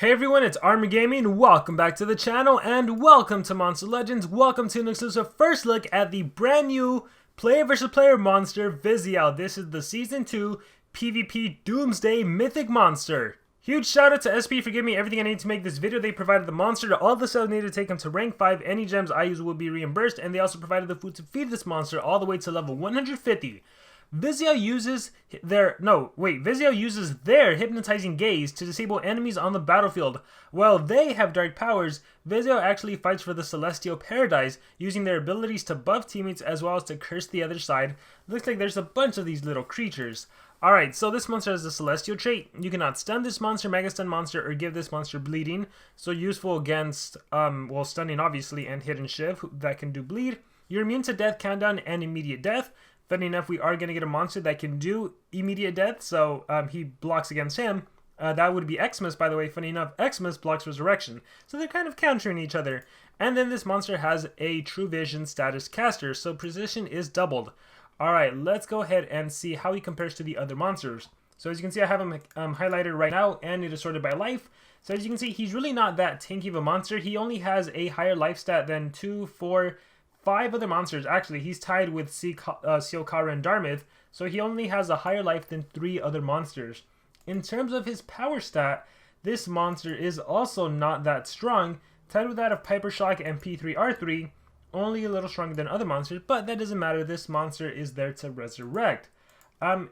Hey everyone, it's Armor Gaming. Welcome back to the channel and welcome to Monster Legends. Welcome to an exclusive first look at the brand new player versus player monster, Visiel. This is the Season 2 PvP Doomsday Mythic Monster. Huge shout out to SP for giving me everything I need to make this video. They provided the monster to all the cells needed to take him to rank 5. Any gems I use will be reimbursed, and they also provided the food to feed this monster all the way to level 150. Visiel uses their hypnotizing gaze to disable enemies on the battlefield. While they have dark powers, Visiel actually fights for the celestial paradise, using their abilities to buff teammates as well as to curse the other side. Looks like there's a bunch of these little creatures. Alright, so this monster has the celestial trait. You cannot stun this monster, mega stun monster, or give this monster bleeding. So useful against, stunning obviously, and hidden shiv that can do bleed. You're immune to death, countdown, and immediate death. Funny enough, we are going to get a monster that can do immediate death, so he blocks against him. That would be Xmas, by the way. Funny enough, Xmas blocks resurrection. So they're kind of countering each other. And then this monster has a true vision status caster, so precision is doubled. Alright, let's go ahead and see how he compares to the other monsters. So as you can see, I have him highlighted right now, and it is sorted by life. So as you can see, he's really not that tanky of a monster. He only has a higher life stat than 2, 4, 5 other monsters. Actually, he's tied with Sealkara and Darmith, so he only has a higher life than 3 other monsters. In terms of his power stat, this monster is also not that strong, tied with that of Piper Shock and P3R3, only a little stronger than other monsters, but that doesn't matter. This monster is there to resurrect.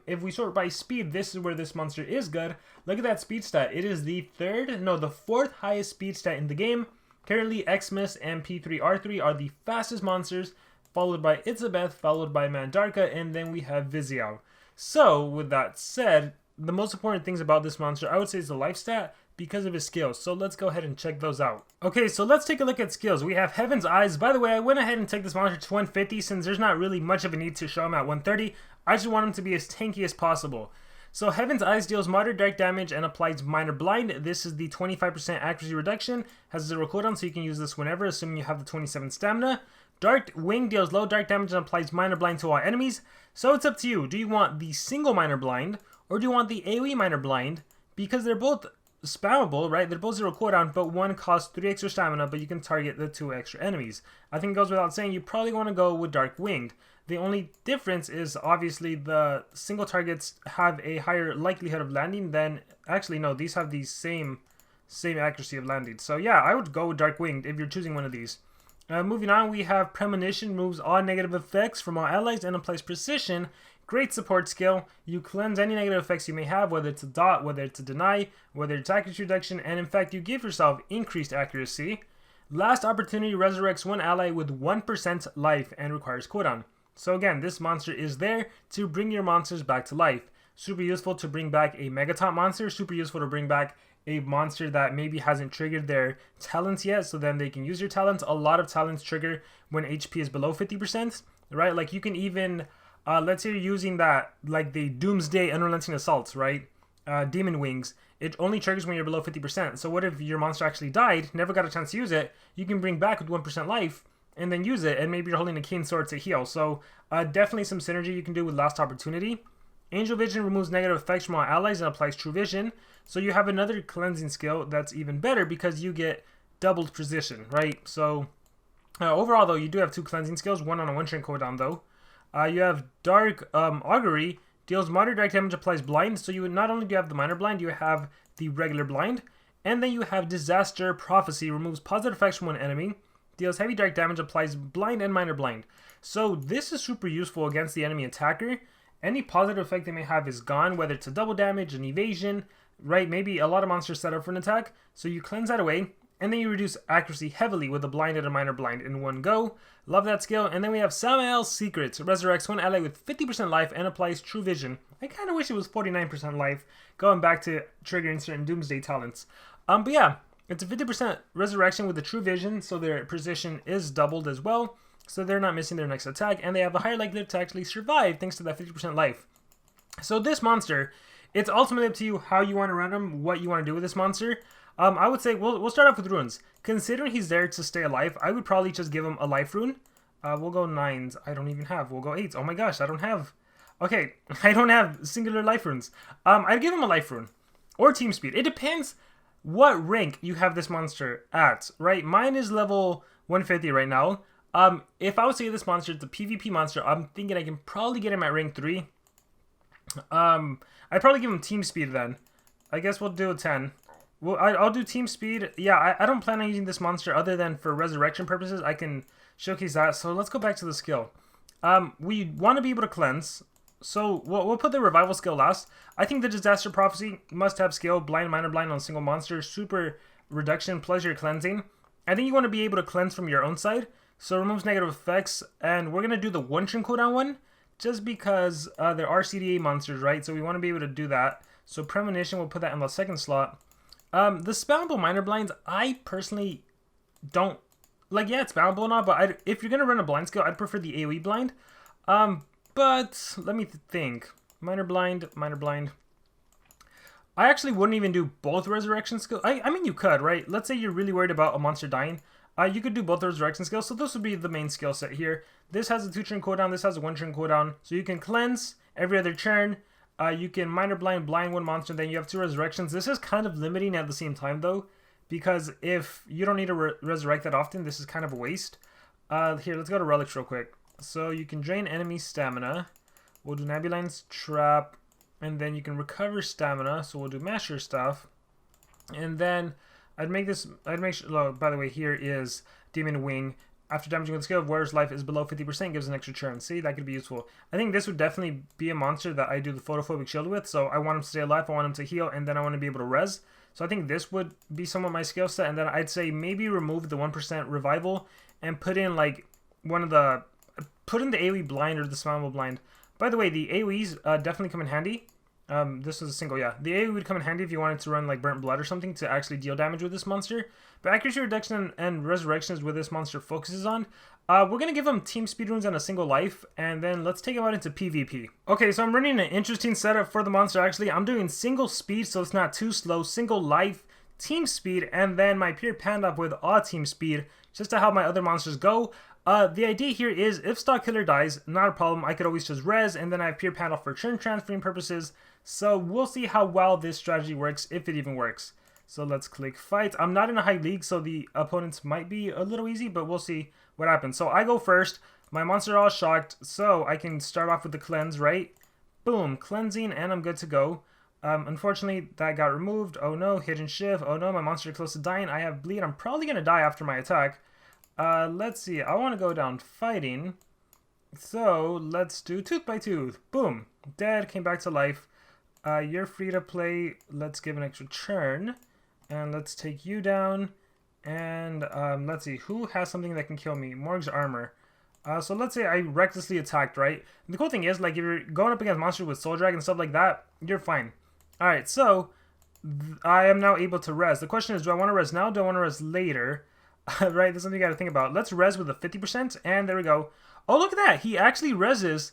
If we sort by speed, this is where this monster is good. Look at that speed stat. It is the 4th highest speed stat in the game. Currently, Xmas and P3R3 are the fastest monsters, followed by Itzabeth, followed by Mandarka, and then we have Visiel. So, with that said, the most important things about this monster, I would say, is the life stat because of his skills. So let's go ahead and check those out. Okay, so let's take a look at skills. We have Heaven's Eyes. By the way, I went ahead and took this monster to 150 since there's not really much of a need to show him at 130. I just want him to be as tanky as possible. So Heaven's Eyes deals moderate dark damage and applies minor blind. This is the 25% accuracy reduction, has 0 cooldown, so you can use this whenever, assuming you have the 27 stamina. Dark Wing deals low dark damage and applies minor blind to all enemies. So it's up to you. Do you want the single minor blind, or do you want the AoE minor blind? Because they're both spammable, right? They're both 0 cooldown, but one costs 3 extra stamina, but you can target the 2 extra enemies. I think it goes without saying, you probably want to go with Dark Winged. The only difference is obviously the single targets have a higher likelihood of landing than, actually no, these have the same accuracy of landing. So yeah, I would go with Dark Winged if you're choosing one of these. Moving on, we have Premonition, removes all negative effects from all allies and applies Precision. Great support skill. You cleanse any negative effects you may have, whether it's a dot, whether it's a deny, whether it's accuracy reduction, and in fact you give yourself increased accuracy. Last Opportunity resurrects one ally with 1% life and requires cooldown. So again, this monster is there to bring your monsters back to life. Super useful to bring back a Megaton monster, super useful to bring back a monster that maybe hasn't triggered their talents yet, so then they can use your talents. A lot of talents trigger when HP is below 50%, right? Like you can even, let's say you're using that, like the Doomsday Unrelenting Assaults, right? Demon Wings. It only triggers when you're below 50%. So what if your monster actually died, never got a chance to use it, you can bring back with 1% life, and then use it, and maybe you're holding a Keen Sword to heal. So definitely some synergy you can do with Last Opportunity. Angel Vision removes negative effects from all allies and applies True Vision. So you have another cleansing skill that's even better because you get doubled precision, right? So overall though, you do have 2 cleansing skills, one on a 1-turn cooldown though. You have Dark Augury, deals moderate dark damage, applies blind. So you not only do you have the minor blind, you have the regular blind. And then you have Disaster Prophecy, removes positive effects from one enemy. Deals heavy dark damage, applies blind and minor blind. So this is super useful against the enemy attacker. Any positive effect they may have is gone, whether it's a double damage, an evasion, right? Maybe a lot of monsters set up for an attack. So you cleanse that away, and then you reduce accuracy heavily with a blind and a minor blind in one go. Love that skill. And then we have Samael's Secrets. It resurrects one ally with 50% life and applies True Vision. I kind of wish it was 49% life, going back to triggering certain Doomsday talents. But yeah. It's a 50% resurrection with the True Vision, so their precision is doubled as well, so they're not missing their next attack, and they have a higher likelihood to actually survive thanks to that 50% life. So this monster, it's ultimately up to you how you want to run him, what you want to do with this monster. I would say, we'll start off with runes. Considering he's there to stay alive, I would probably just give him a life rune. We'll go 9s. I don't even have. We'll go 8s. Oh my gosh, I don't have. Okay, I don't have singular life runes. I'd give him a life rune. Or team speed. It depends what rank you have this monster at, right? Mine is level 150 right now. If I would say this monster is a PvP monster, I'm thinking I can probably get him at rank 3. I'd probably give him team speed then. I guess we'll do a 10. Well, I'll do team speed. Yeah, I don't plan on using this monster other than for resurrection purposes. I can showcase that. So let's go back to the skill. We want to be able to cleanse. So we'll put the revival skill last. I think the disaster prophecy must have skill, blind, minor blind on single monster, super reduction, pleasure cleansing. I think you want to be able to cleanse from your own side. So removes negative effects, and we're going to do the one turn cooldown one, just because there are CDA monsters, right? So we want to be able to do that. So premonition, we'll put that in the second slot. The spammable minor blinds, I personally don't like. Yeah, it's spammable and all, but if you're gonna run a blind skill, I'd prefer the AoE blind. But let me think. Minor blind, minor blind. I actually wouldn't even do both resurrection skills. I mean, you could, right? Let's say you're really worried about a monster dying. You could do both resurrection skills. So this would be the main skill set here. This has a 2-turn cooldown. This has a 1-turn cooldown. So you can cleanse every other turn. You can minor blind, blind one monster, then you have 2 resurrections. This is kind of limiting at the same time, though, because if you don't need to resurrect that often, this is kind of a waste. Here, let's go to relics real quick. So you can drain enemy stamina. We'll do Nabuline's Trap, and then you can recover stamina. So we'll do Masher stuff. And then I'd make sure, oh, by the way, here is Demon Wing. After damaging with skill, Warrior's life is below 50%, gives an extra turn. See, that could be useful. I think this would definitely be a monster that I do the photophobic shield with. So I want him to stay alive, I want him to heal, and then I want to be able to res. So I think this would be somewhat my skill set. And then I'd say maybe remove the 1% revival and put in like put in the AoE blind or the spammable blind. By the way, the AoEs definitely come in handy. This was a single, yeah. The AoE would come in handy if you wanted to run like Burnt Blood or something to actually deal damage with this monster. But accuracy reduction and resurrection is where this monster focuses on. We're going to give him team speed runes and a single life, and then let's take him out into PvP. Okay, so I'm running an interesting setup for the monster actually. I'm doing single speed, so it's not too slow, single life, team speed, and then my pure panda with all team speed, just to how my other monsters go. The idea here is if stock killer dies, not a problem. I could always just res, and then I have pure panda for turn transferring purposes. So we'll see how well this strategy works, if it even works. So let's click fight. I'm not in a high league, so the opponents might be a little easy, but we'll see what happens. So I go first. My monster are all shocked, so I can start off with the cleanse, right? Boom, cleansing, and I'm good to go. Unfortunately, that got removed. Oh no, hidden shift. Oh no, my monster is close to dying. I have bleed. I'm probably going to die after my attack. Let's see. I want to go down fighting. So let's do tooth by tooth. Boom, dead, came back to life. You're free to play. Let's give an extra turn. And let's take you down. And let's see. Who has something that can kill me? Morg's armor. So let's say I recklessly attacked, right? And the cool thing is, like, if you're going up against monsters with Soul Drag and stuff like that, you're fine. Alright, so I am now able to res. The question is, do I want to res now? Do I want to res later? Right, that's something you got to think about. Let's res with a 50%. And there we go. Oh, look at that. He actually reses.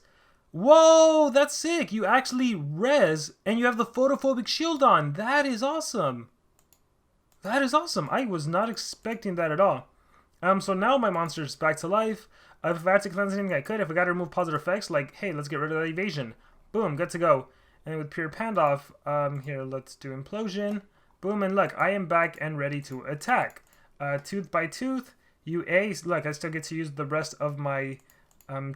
Whoa, that's sick. You actually res and you have the photophobic shield on. That is awesome. That is awesome. I was not expecting that at all. So now my monster's back to life. If I had to cleanse anything, I could. If I got to remove positive effects, like, hey, let's get rid of that evasion. Boom, good to go. And with pure Pandoff, here, let's do implosion. Boom, and look, I am back and ready to attack. Tooth by tooth, UA. Look, I still get to use the rest of my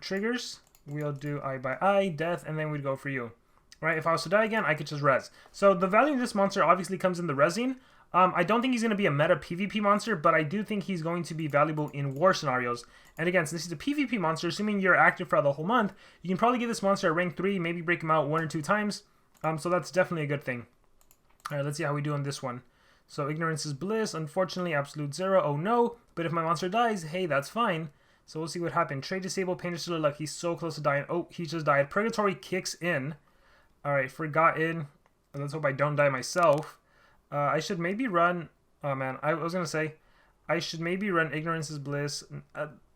triggers. We'll do eye by eye, death, and then we'd go for you. Right, if I was to die again, I could just res. So the value of this monster obviously comes in the resing. I don't think he's going to be a meta PvP monster, but I do think he's going to be valuable in war scenarios. And again, since he's a PvP monster, assuming you're active for the whole month, you can probably get this monster at rank 3, maybe break him out 1 or 2 times. So that's definitely a good thing. Alright, let's see how we do on this one. So ignorance is bliss, unfortunately absolute 0, oh no. But if my monster dies, hey, that's fine. So we'll see what happened. Trade disable, pain still luck, he's so close to dying. Oh, he just died. Purgatory kicks in. Alright, forgotten. Let's hope I don't die myself. I should maybe run... Oh man, I was going to say, I should maybe run Ignorance is Bliss.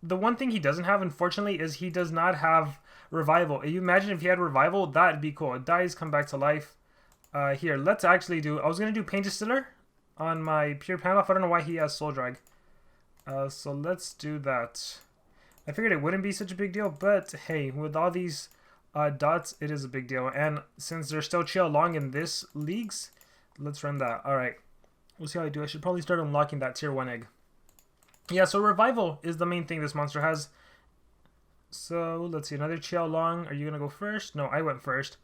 The one thing he doesn't have, unfortunately, is he does not have Revival. You imagine if he had Revival, that'd be cool. It dies, come back to life. Here, let's actually do... I was going to do Pain Distiller on my Pure Pandoff. I don't know why he has Soul Drag. So let's do that. I figured it wouldn't be such a big deal, but hey, with all these dots, it is a big deal. And since they're still chill long in this leagues... Let's run that. Alright. We'll see how I do. I should probably start unlocking that tier 1 egg. Yeah, so revival is the main thing this monster has. So let's see, another Xiao Long. Are you gonna go first? No, I went first.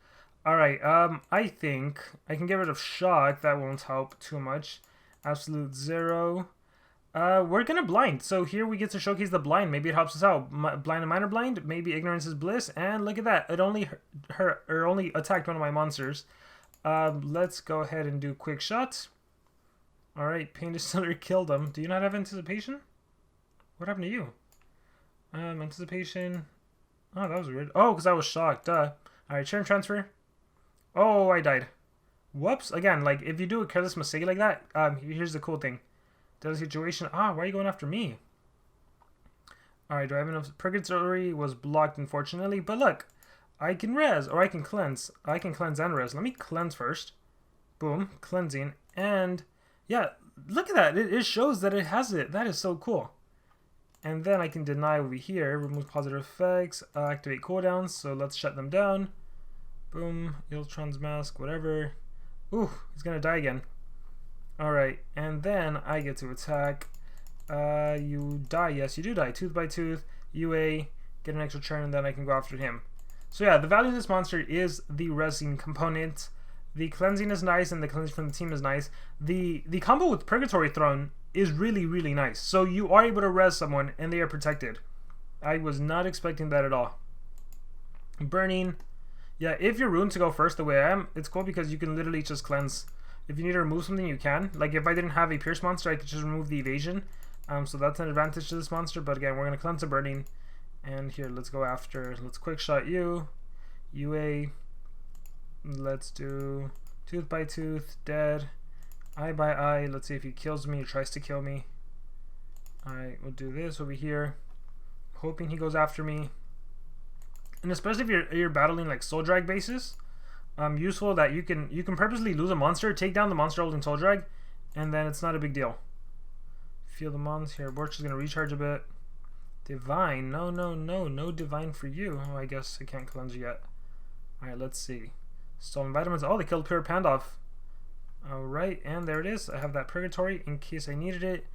Alright, I think I can get rid of shock. That won't help too much. Absolute zero. We're gonna blind. So here we get to showcase the blind. Maybe it helps us out. Blind and minor blind. Maybe ignorance is bliss. And look at that. It only hurt or only attacked one of my monsters. Let's go ahead and do quick shot. Alright, Pain Distiller killed him. Do you not have anticipation? What happened to you? Anticipation. Oh, that was weird. Oh, because I was shocked. Alright, turn transfer. Oh, I died. Whoops. Again, like, if you do a careless mistake like that, here's the cool thing. Does situation. Ah, why are you going after me? Alright, do I have enough? Purgatory was blocked, unfortunately. But look, I can res, or I can cleanse. I can cleanse and res. Let me cleanse first. Boom. Cleansing. And, yeah, look at that. It shows that it has it. That is so cool. And then I can deny over here. Remove positive effects. Activate cooldowns. So let's shut them down. Boom. Iltron's mask. Whatever. Ooh, he's going to die again. Alright, and then I get to attack. You die. Yes, you do die. Tooth by tooth. UA. Get an extra turn, and then I can go after him. So yeah, the value of this monster is the resing component. The cleansing is nice, and the cleansing from the team is nice. The combo with Purgatory Throne is really, really nice. So you are able to res someone, and they are protected. I was not expecting that at all. Burning. Yeah, if you're Rune to go first the way I am, it's cool because you can literally just cleanse. If you need to remove something, you can. Like, if I didn't have a Pierce monster, I could just remove the evasion. So that's an advantage to this monster. But again, we're going to cleanse a burning. And here, let's go after. Let's quick shot you. UA. Let's do tooth by tooth. Dead. Eye by eye. Let's see if he kills me or tries to kill me. Alright, we'll do this over here. Hoping he goes after me. And especially if you're battling like soul drag bases. Useful that you can purposely lose a monster, take down the monster holding soul drag, and then it's not a big deal. Feel the monster here. Borch is gonna recharge a bit. Divine, no divine for you. Oh, I guess I can't cleanse yet. Alright, let's see. Stolen vitamins. Oh, they killed Pure Pandoff. Alright, and there it is. I have that Purgatory in case I needed it.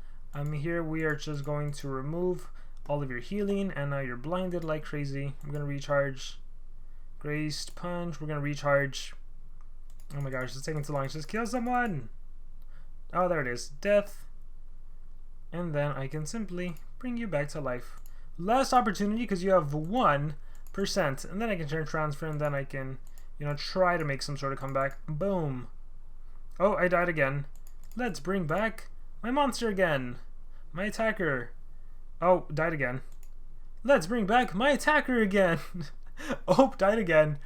Here we are just going to remove all of your healing, and now you're blinded like crazy. I'm gonna recharge. Graced punch. We're gonna recharge. Oh my gosh, it's taking too long. Just kill someone. Oh, there it is. Death. And then I can simply bring you back to life. Last opportunity because you have 1%. And then I can turn transfer, and then I can, you know, try to make some sort of comeback. Boom. Oh, I died again. Let's bring back my monster again. My attacker. Oh, died again. Let's bring back my attacker again. Oh, died again.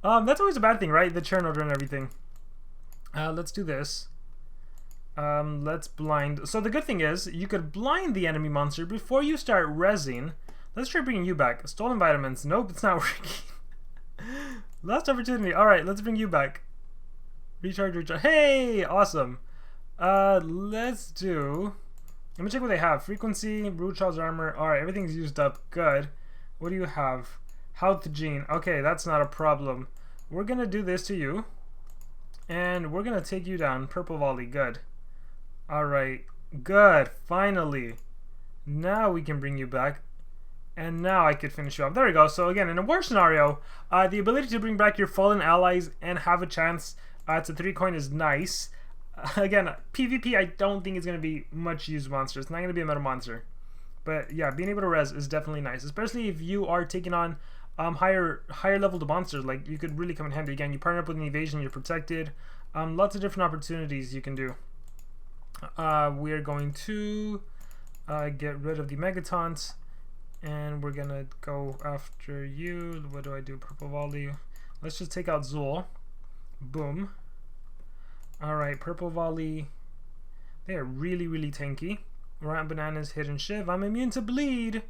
That's always a bad thing, right? The churn order and everything. Let's do this. Let's blind. So the good thing is, you could blind the enemy monster before you start rezzing. Let's try bringing you back. Stolen vitamins. Nope, it's not working. Last opportunity. Alright, let's bring you back. Recharge, recharge. Hey! Awesome. Let's do... Let me check what they have. Frequency, Root Child's armor. Alright, everything's used up. Good. What do you have? Health gene. Okay, that's not a problem. We're gonna do this to you. And we're gonna take you down. Purple volley. Good. Alright. Good. Finally. Now we can bring you back. And now I could finish you off. There we go. So again, in a war scenario, the ability to bring back your fallen allies and have a chance to 3 coin is nice. Again, PvP I don't think is going to be much used monster. It's not going to be a meta monster. But yeah, being able to res is definitely nice. Especially if you are taking on higher leveled monsters. Like, you could really come in handy. Again, you partner up with an evasion, you're protected. Lots of different opportunities you can do. We are going to get rid of the Megatons. And we're going to go after you. What do I do? Purple volley. Let's just take out Zul. Boom. Alright, Purple Volley. They are really, really tanky. Rat Bananas, Hidden Shiv. I'm immune to bleed.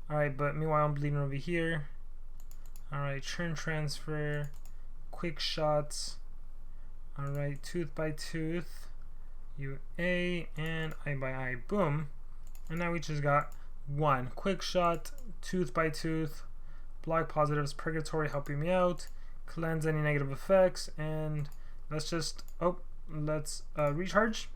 Alright, but meanwhile I'm bleeding over here. Alright, Churn Transfer. Quick Shots. Alright, Tooth by Tooth. UA. And Eye by Eye. Boom. And now we just got 1. Quick Shot. Tooth by Tooth. Block positives. Purgatory helping me out. Cleanse any negative effects. And let's just... Oh. Let's recharge.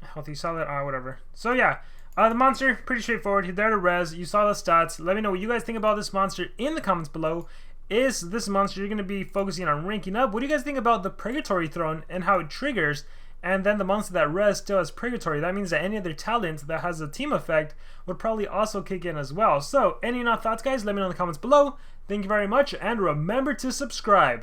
Healthy, solid, whatever. So yeah, the monster, pretty straightforward. There to res. You saw the stats. Let me know what you guys think about this monster in the comments below. Is this monster you're going to be focusing on ranking up? What do you guys think about the Purgatory Throne and how it triggers? And then the monster that res still has Purgatory. That means that any other talent that has a team effect would probably also kick in as well. So, any thoughts, guys? Let me know in the comments below. Thank you very much, and remember to subscribe.